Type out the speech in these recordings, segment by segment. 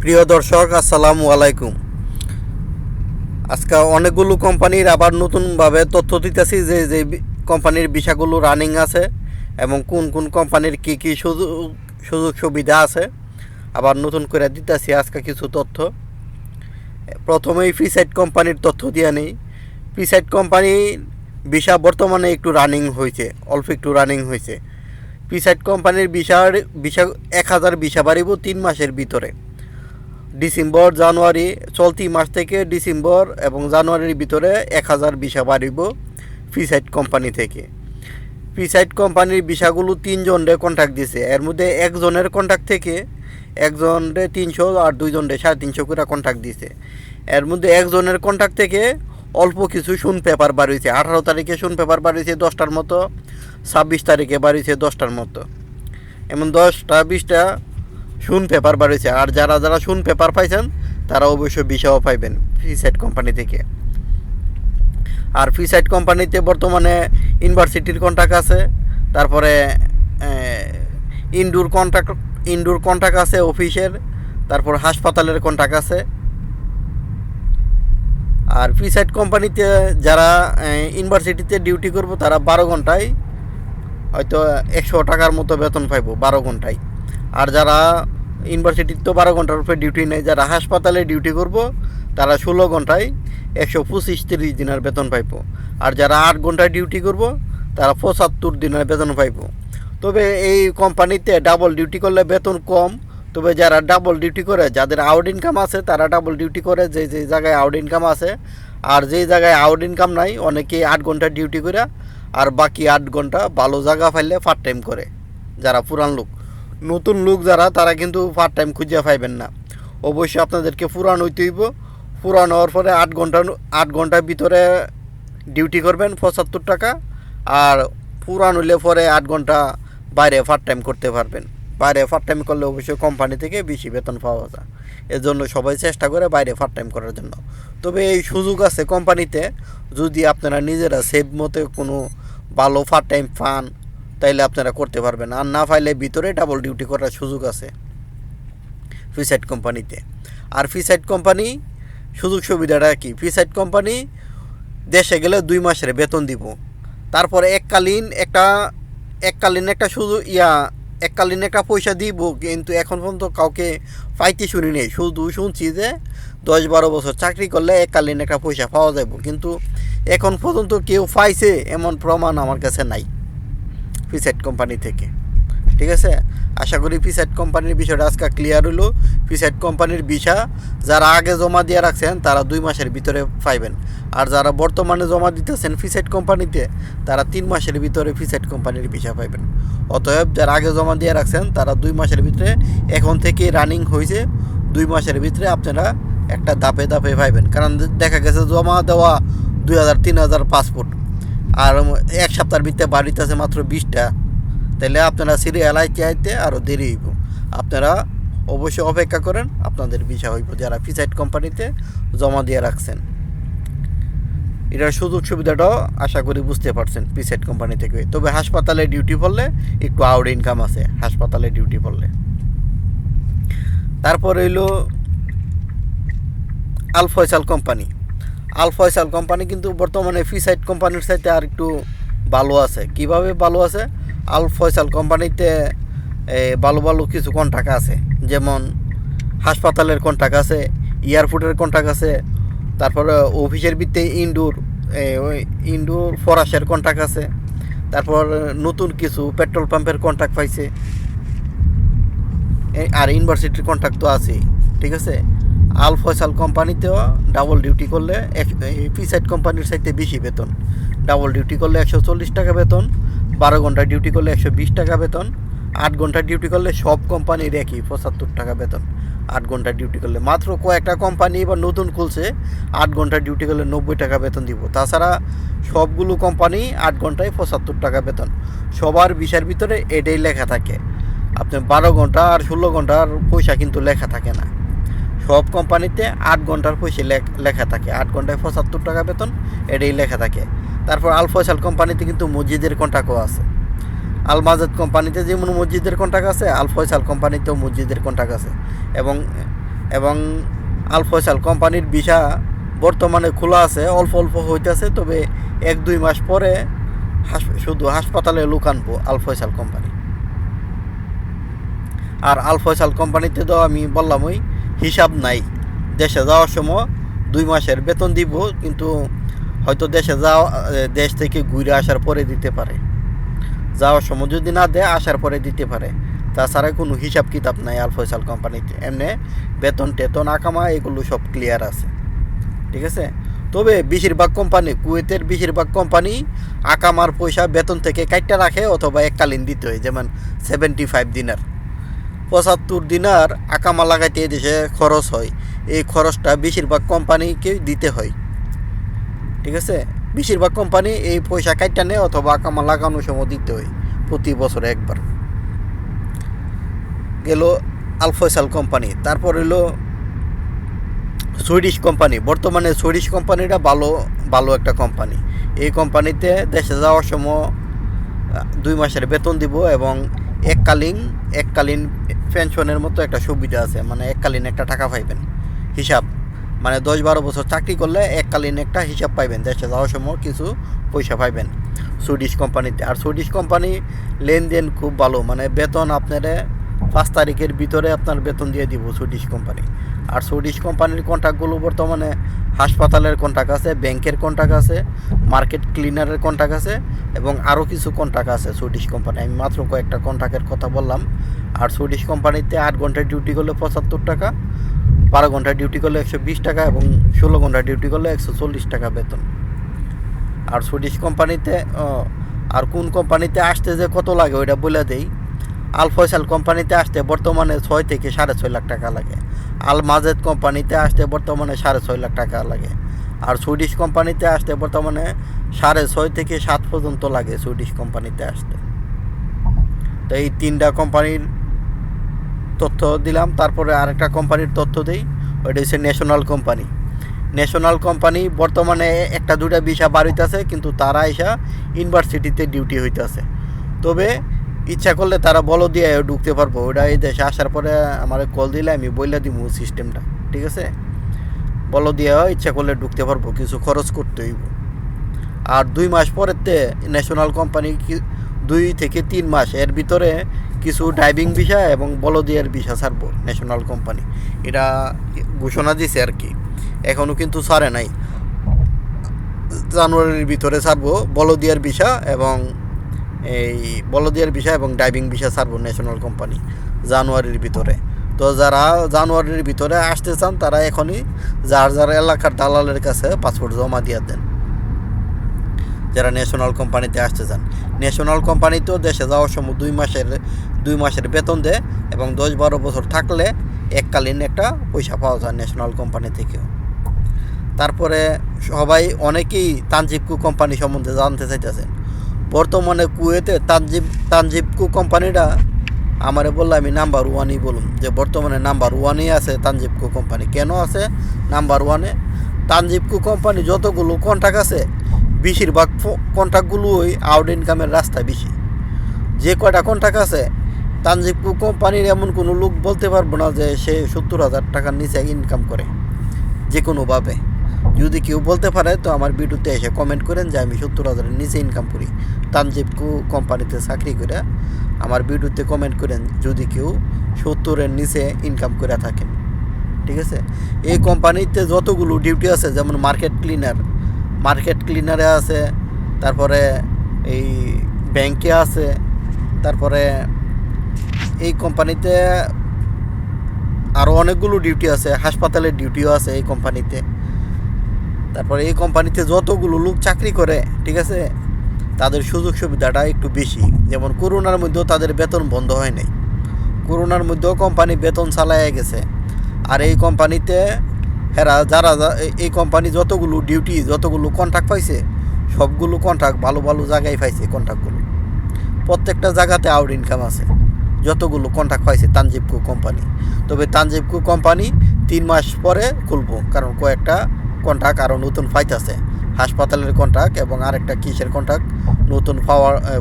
প্রিয় দর্শক, আসসালামু আলাইকুম। আজকে অনেকগুলো কোম্পানির আবার নতুনভাবে তথ্য দিতেছি যে যে কোম্পানির ভিসাগুলো রানিং আছে এবং কোন কোন কোম্পানির কী কী সুযোগ সুবিধা আছে আবার নতুন করে দিতেছি আজকে কিছু তথ্য। প্রথমেই ফ্রিসাইট কোম্পানির তথ্য দিয়ে নেই। ফ্রিসাইট কোম্পানির ভিসা বর্তমানে একটু রানিং হয়েছে, অল্প একটু রানিং হয়েছে। ফ্রিসাইট কোম্পানির ভিসা 1000 ভিসা বাড়িব 3 মাসের ভিতরে। ডিসেম্বর জানুয়ারি চলতি মাস থেকে ডিসেম্বর এবং জানুয়ারির ভিতরে 1000 ভিসা বাড়িব ফ্রিসাইট কোম্পানি থেকে। ফ্রিসাইট কোম্পানির ভিসাগুলো 3 জনের কন্ট্যাক্ট দিছে, এর মধ্যে একজনের কন্ট্যাক্ট থেকে একজনের 300 আর 2 জনের 350 করে কন্ট্যাক্ট দিছে। এর মধ্যে একজনের কন্ট্যাক্ট থেকে অল্প কিছু শুন পেপার বাড়িয়েছে। 18 তারিখে শুন পেপার বাড়িয়েছে 10টার মতো, 26 তারিখে বাড়িয়েছে 10টার মতো, এমন 10টা 20টা শুন পেপার বাড়িয়েছে। আর যারা যারা শুন পেপার পাইছেন তারা অবশ্যই ভিসাও পাইবেন ফ্রিসাইট কোম্পানি থেকে। আর ফ্রিসাইট কোম্পানিতে বর্তমানে ইউনিভার্সিটির কন্ট্যাক্ট আছে, তারপরে ইনডোর কন্ট্যাক্ট আছে অফিসের, তারপর হাসপাতালের কন্ট্যাক্ট আছে। আর ফ্রিসাইট কোম্পানিতে যারা ইউনিভার্সিটিতে ডিউটি করব তারা 12 ঘন্টায় হয়তো 100 টাকার মতো বেতন পাইব 12 ঘন্টায়। আর যারা ইউনিভার্সিটির তো 12 ঘন্টার উপরে ডিউটি নেই, যারা হাসপাতালে ডিউটি করব তারা 16 ঘন্টায় 125-30 দিনের বেতন পাইব। আর যারা 8 ঘন্টায় ডিউটি করব তারা 75 দিনের বেতন পাইব। তবে এই কোম্পানিতে ডাবল ডিউটি করলে বেতন কম। তবে যারা ডাবল ডিউটি করে, যাদের আউট ইনকাম আছে তারা ডাবল ডিউটি করে যে যে জায়গায় আউট ইনকাম আছে। আর যেই জায়গায় আউট ইনকাম নাই অনেকেই 8 ঘন্টা ডিউটি করে আর বাকি 8 ঘন্টা ভালো জায়গা পাইলে পার্ট টাইম করে। যারা পুরান লোক, নতুন লোক যারা তারা কিন্তু পার্ট টাইম খুঁজে পাইবেন না। অবশ্যই আপনাদেরকে পুরান হইতে হইব। পুরান হওয়ার পরে 8 ঘন্টার ভিতরে ডিউটি করবেন 75 টাকা। আর পুরান হইলে পরে 8 ঘন্টা বাইরে পার্ট টাইম করতে পারবেন। বাইরে পার্ট টাইম করলে অবশ্যই কোম্পানি থেকে বেশি বেতন পাওয়া যায়। এজন্য সবাই চেষ্টা করে বাইরে পার্ট টাইম করার জন্য। তবে এই সুযোগ আছে কোম্পানিতে, যদি আপনারা নিজেরা সেভ মতে কোনো ভালো পার্ট টাইম পান তাইলে আপনারা করতে পারবেন। আর না পাইলে ভিতরে ডাবল ডিউটি করার সুযোগ আছে ফ্রিসাইট কোম্পানিতে। আর ফ্রিসাইট কোম্পানি সুযোগ সুবিধাটা কি? ফ্রিসাইট কোম্পানি দেশে গেলে 2 মাসের বেতন দিব। তারপরে এককালীন একটা এককালীন একটা পয়সা দিব, কিন্তু এখন পর্যন্ত কাউকে পাইতে শুনি নেই। শুধু শুনছি যে 10-12 বছর চাকরি করলে এককালীন একটা পয়সা পাওয়া যাব, কিন্তু এখন পর্যন্ত কেউ পাইছে এমন প্রমাণ আমার কাছে নাই ফ্রিসাইট কোম্পানি থেকে। ঠিক আছে, আশা করি ফ্রিসাইট কোম্পানির বিষয়টা আজকে ক্লিয়ার হলো। ফ্রিসাইট কোম্পানির ভিসা যারা আগে জমা দিয়ে রাখছেন তারা 2 মাসের ভিতরে পাইবেন। আর যারা বর্তমানে জমা দিতেছেন ফ্রিসাইট কোম্পানিতে তারা 3 মাসের ভিতরে ফ্রিসাইট কোম্পানির ভিসা পাইবেন। অতএব যারা আগে জমা দিয়ে রাখছেন তারা 2 মাসের ভিতরে, এখন থেকে রানিং হয়েছে 2 মাসের ভিতরে আপনারা একটা ধাপে ধাপে পাইবেন। কারণ দেখা গেছে জমা দেওয়া 2000-3000 পাসপোর্ট আর 1 সপ্তাহের ভিতরে বাড়িতেছে মাত্র 20টা, তাহলে আপনারা সিরিয়াল আইতে আরও দেরি হইব। আপনারা অবশ্যই অপেক্ষা করেন, আপনাদের ভিসা হইব যারা ফ্রিসাইট কোম্পানিতে জমা দিয়ে রাখছেন। এটার সুযোগ সুবিধাটাও আশা করি বুঝতে পারছেন ফ্রিসাইট কোম্পানি থেকে। তবে হাসপাতালে ডিউটি পড়লে একটু আউট ইনকাম আছে হাসপাতালে ডিউটি পড়লে। তারপর হইল আল ফয়সাল কোম্পানি। আল ফয়সাল কোম্পানি কিন্তু বর্তমানে ফ্রিসাইট কোম্পানির সাথে আর একটু ভালো আছে। কিভাবে ভালো আছে? আল ফয়সাল কোম্পানিতে ভালো ভালো কিছু কন্ট্রাক্ট আছে, যেমন হাসপাতালের কন্ট্রাক্ট আছে, এয়ারপোর্টের কন্ট্রাক্ট আছে, তারপরে অফিসের ভিত্তিতে ইনডোর ফরাসের কন্ট্রাক্ট আছে, তারপর নতুন কিছু পেট্রোল পাম্পের কন্ট্রাক্ট পাইছে, আর ইউনিভার্সিটির কন্ট্রাক্ট তো আছেই। ঠিক আছে, আল ফয়সাল কোম্পানিতেও ডাবল ডিউটি করলে ফ্রিসাইট কোম্পানির সাথে বেশি বেতন। ডাবল ডিউটি করলে 140 টাকা বেতন, 12 ঘন্টা ডিউটি করলে 120 টাকা বেতন, 8 ঘন্টা ডিউটি করলে সব কোম্পানির একই 75 টাকা বেতন। 8 ঘন্টা ডিউটি করলে মাত্র কয়েকটা কোম্পানি এবার নতুন খুলছে 8 ঘন্টা ডিউটি করলে 90 টাকা বেতন দিব। তাছাড়া সবগুলো কোম্পানি 8 ঘন্টায় 75 টাকা বেতন। সবার ভিসার ভিতরে এটাই লেখা থাকে। আপনার 12 ঘন্টা আর 16 ঘন্টার পয়সা কিন্তু লেখা থাকে না। সব কোম্পানিতে 8 ঘন্টার পয়সা লেখা থাকে, 8 ঘন্টায় 75 টাকা বেতন, এটাই লেখা থাকে। তারপর আল ফয়সাল কোম্পানিতে কিন্তু মসজিদের কন্ট্রাক্টও আছে। আল মাজেদ কোম্পানিতে যেমন মসজিদের কন্ট্রাক্ট আছে, আল ফয়সাল কোম্পানিতেও মসজিদের কন্ট্রাক্ট আছে। এবং এবং আল ফয়সাল কোম্পানির ভিসা বর্তমানে খোলা আছে, অল্প অল্প হইতেছে, তবে 1-2 মাস পরে শুধু হাসপাতালে লোক আনবো আল ফয়সাল কোম্পানি। আর আল ফয়সাল কোম্পানিতে তো আমি বললাম ওই হিসাব নাই, দেশে যাওয়ার সময় 2 মাসের বেতন দিব, কিন্তু হয়তো দেশ থেকে ঘুরে আসার পরে দিতে পারে, যাওয়ার সময় যদি না দেয় আসার পরে দিতে পারে। তাছাড়া কোনো হিসাব কিতাব নাই আল ফয়সাল কোম্পানিতে, এমনি বেতন টেতন আকামা এগুলো সব ক্লিয়ার আছে, ঠিক আছে। তবে বেশিরভাগ কোম্পানি, কুয়েতের বেশিরভাগ কোম্পানি আকামার পয়সা বেতন থেকে কাটটা রাখে অথবা এককালীন দিতে হয়, যেমন 75 দিনার, 75 দিনার আকামা লাগাইতে দেশে খরচ হয়, এই খরচটা বেশিরভাগ কোম্পানিকেই দিতে হয়, ঠিক আছে। বেশিরভাগ কোম্পানি এই পয়সা কাটটা নেয় অথবা আকামা লাগানোর সময় দিতে হয়, প্রতি বছরে একবার। গেল আল ফয়সাল কোম্পানি। তারপর হলো সুইডিশ কোম্পানি। বর্তমানে সুইডিশ কোম্পানিটা ভালো একটা কোম্পানি। এই কোম্পানিতে দেশে যাওয়ার সময় 2 মাসের বেতন দিব এবং এককালীন পেনশনের মতো একটা সুবিধা আছে, মানে এককালীন একটা টাকা পাইবেন হিসাব, মানে 10-12 বছর চাকরি করলে এককালীন একটা হিসাব পাইবেন, দেশে যাওয়ার সময় কিছু পয়সা পাইবেন সুইডিশ কোম্পানিতে। আর সুইডিশ কোম্পানি লেনদেন খুব ভালো, মানে বেতন আপনারা 5 তারিখের ভিতরে আপনার বেতন দিয়ে দিব সুইডিশ কোম্পানি। আর সুইডিশ কোম্পানির কন্ট্রাক্টগুলো বর্তমানে হাসপাতালের কন্ট্রাক্ট আছে, ব্যাংকের কন্ট্রাক্ট আছে, মার্কেট ক্লিনারের কন্ট্রাক্ট আছে এবং আরও কিছু কন্ট্রাক্ট আছে সুইডিশ কোম্পানি। আমি মাত্র কয়েকটা কন্ট্রাক্টের কথা বললাম। আর সুইডিশ কোম্পানিতে 8 ঘন্টা ডিউটি করলে 75 টাকা, 12 ঘন্টা ডিউটি করলে 120 টাকা এবং 16 ঘন্টা ডিউটি করলে 140 টাকা বেতন। আর সুইডিশ কোম্পানিতে আর কোন কোম্পানিতে আসতে যে কত লাগে ওইটা বলে দেই। আল ফয়সাল কোম্পানিতে আসতে বর্তমানে 6 থেকে 6.5 লাখ টাকা লাগে। আল মাজেদ কোম্পানিতে আসতে বর্তমানে 6.5 লাখ টাকা লাগে। আর সুইডিশ কোম্পানিতে আসতে বর্তমানে 6.5 থেকে 7 পর্যন্ত লাগে সুইডিশ কোম্পানিতে আসতে। তো এই 3টা কোম্পানির তথ্য দিলাম। তারপরে আরেকটা কোম্পানির তথ্য দিই, ওইটা হচ্ছে ন্যাশনাল কোম্পানি। ন্যাশনাল কোম্পানি বর্তমানে 1-2টা ভিসা বার হইতেছে, কিন্তু তারা এসা ইউনিভার্সিটিতে ডিউটি হইতেছে। তবে ইচ্ছা করলে তারা বলো দিয়ে ঢুকতে পারবো, ওটা এই দেশে আসার পরে আমার কল দিলে আমি বইলা দিব সিস্টেমটা, ঠিক আছে। বলো দিয়ে ইচ্ছা করলে ঢুকতে পারবো, কিছু খরচ করতে হইব। আর 2 মাস পরেতে ন্যাশনাল কোম্পানি 2 থেকে 3 মাস এর ভিতরে কিছু ড্রাইভিং ভিসা এবং বলদিয়ার ভিসা ছাড়বো ন্যাশনাল কোম্পানি, এটা ঘোষণা দিছে আর কি, এখনও কিন্তু ছাড়ে নাই। জানুয়ারির ভিতরে ছাড়বো বলদিয়ার ভিসা এবং ড্রাইভিং ভিসা ছাড়বো ন্যাশনাল কোম্পানি জানুয়ারির ভিতরে। তো যারা জানুয়ারির ভিতরে আসতে চান তারা এখনই যার এলাকার দালালের কাছে পাসপোর্ট জমা দিয়ে দেন, যারা ন্যাশনাল কোম্পানিতে আসতে চান। ন্যাশনাল কোম্পানিতেও দেশে যাওয়ার সময় 2 মাসের বেতন দেয় এবং 10-12 বছর থাকলে এককালীন একটা পয়সা পাওয়া যায় ন্যাশনাল কোম্পানি থেকেও। তারপরে অনেকেই তানজিবকু কোম্পানি সম্বন্ধে জানতে চাইতেছেন। বর্তমানে কুয়েতে তানজিবকু কোম্পানিটা আমারে বললে আমি নাম্বার 1ই বলুন, যে বর্তমানে নাম্বার 1ই আছে তানজিবকু কোম্পানি। কেন আছে নাম্বার 1-এ? তানজিবকু কোম্পানি যতগুলো কন্ট্রাক্ট আছে বেশিরভাগ কন্ট্রাক্টগুলোই আউট ইনকামের রাস্তা বেশি। যে কয়টা কন্ট্রাক্ট আছে তানজিবকু কোম্পানির এমন কোনো লোক বলতে পারবো না যে সে 70,000 টাকার নিচে ইনকাম করে যে কোনোভাবে। যদি কেউ বলতে পারে তো আমার ভিডিওতে এসে কমেন্ট করেন যে আমি 70,000-এর নিচে ইনকাম করি তানজিবকু কোম্পানিতে চাকরি করে। আমার ভিডিওতে কমেন্ট করেন যদি কেউ 70-এর নিচে ইনকাম করে থাকেন, ঠিক আছে। এই কোম্পানিতে যতগুলো ডিউটি আছে, যেমন মার্কেট ক্লিনারে আছে, তারপরে এই ব্যাংকে আছে, তারপরে এই কোম্পানিতে আরও অনেকগুলো ডিউটি আছে, হাসপাতালের ডিউটিও আছে এই কোম্পানিতে। তারপরে এই কোম্পানিতে যতগুলো লোক চাকরি করে, ঠিক আছে, তাদের সুযোগ সুবিধাটা একটু বেশি। যেমন করোনার মধ্যেও তাদের বেতন বন্ধ হয় নাই, করোনার মধ্যেও কোম্পানি বেতন চালায় গেছে। আর এই কোম্পানিতে যারা এই কোম্পানি যতগুলো কন্ট্রাক্ট পাইছে সবগুলো কন্ট্রাক্ট ভালো জায়গায় পাইছে। কন্ট্রাক্টগুলো প্রত্যেকটা জায়গাতে আউট ইনকাম আছে যতগুলো কন্ট্রাক্ট পাইছে তানজিবকু কোম্পানি। তবে তানজিবকু কোম্পানি 3 মাস পরে খুলবো, কারণ কয়েকটা কন্ট্রাক্ট আরও নতুন পাইতেছে, হাসপাতালের কন্ট্রাক্ট এবং আরেকটা কিসের কন্ট্রাক্ট নতুন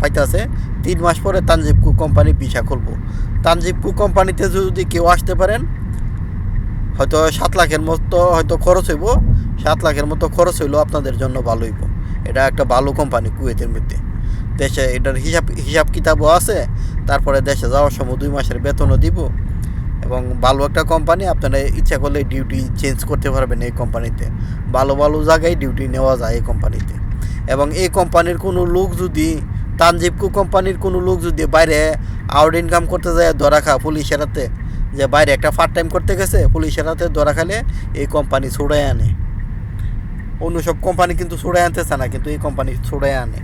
পাইতেছে। 3 মাস পরে তানজিবকু কোম্পানি ভিসা খুলবো। তানজিবকু কোম্পানিতে যদি কেউ আসতে পারেন, হয়তো 7 লাখের মতো হয়তো খরচ হইব, 7 লাখের মতো খরচ হইলেও আপনাদের জন্য ভালো হইব। এটা একটা ভালো কোম্পানি কুয়েতের মধ্যে। দেশে এটার হিসাব কিতাবও আছে, তারপরে দেশে যাওয়ার সময় 2 মাসের বেতনও দিব, এবং ভালো একটা কোম্পানি। আপনারা ইচ্ছা করলে ডিউটি চেঞ্জ করতে পারবেন এই কোম্পানিতে। ভালো ভালো জায়গায় ডিউটি নেওয়া যায় এই কোম্পানিতে। এবং এই কোম্পানির কোনো লোক যদি, তানজিবকু কোম্পানির কোনো লোক যদি বাইরে আউট ইনকাম করতে যায় ধরা খা পুলিশের হাতে, যে বাইরে একটা পার্ট টাইম করতে গেছে, পুলিশের হাতে ধরা খালে এই কোম্পানি ছুড়াই আনে। অন্য সব কোম্পানি কিন্তু ছুড়াই আনতেছে না, কিন্তু এই কোম্পানি ছুড়াই আনে।